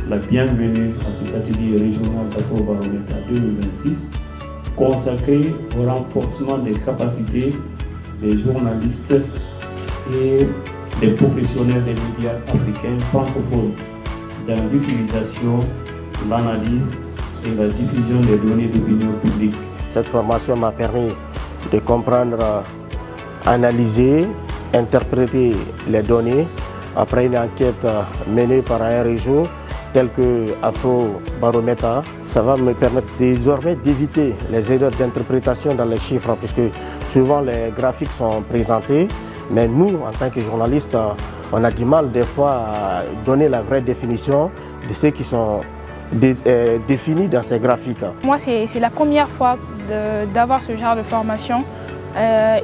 la bienvenue à cet atelier régional d'Afrobaromètre 2026 consacré au renforcement des capacités des journalistes et des professionnels des médias africains francophones dans l'utilisation, l'analyse et la diffusion des données d'opinion publique. Cette formation m'a permis de comprendre, analyser, interpréter les données après une enquête menée par un réseau tel que Afrobaromètre. Ça va me permettre désormais d'éviter les erreurs d'interprétation dans les chiffres, puisque souvent les graphiques sont présentés, mais nous, en tant que journalistes, on a du mal des fois à donner la vraie définition de ceux qui sont définis dans ces graphiques. Moi, c'est la première fois d'avoir ce genre de formation.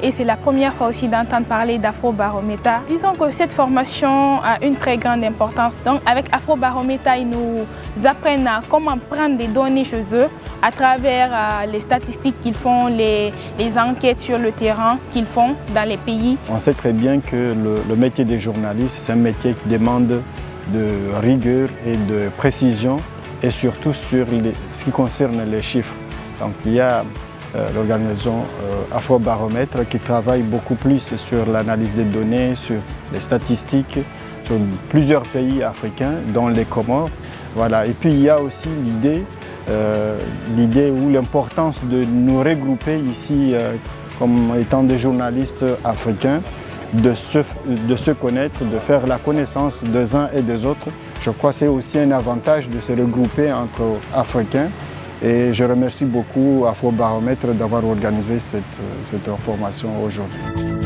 Et c'est la première fois aussi d'entendre parler d'Afrobaromètre. Disons que cette formation a une très grande importance. Donc avec Afrobaromètre, ils nous apprennent à comment prendre des données chez eux à travers les statistiques qu'ils font, les enquêtes sur le terrain qu'ils font dans les pays. On sait très bien que le métier des journalistes, c'est un métier qui demande de rigueur et de précision, et surtout sur ce qui concerne les chiffres. Donc il y a l'organisation Afrobaromètre qui travaille beaucoup plus sur l'analyse des données, sur les statistiques, sur plusieurs pays africains, dont les Comores. Voilà. Et puis il y a aussi l'idée ou l'importance de nous regrouper ici comme étant des journalistes africains, de se connaître, de faire la connaissance des uns et des autres. Je crois que c'est aussi un avantage de se regrouper entre Africains. Et je remercie beaucoup Afrobaromètre d'avoir organisé cette formation aujourd'hui.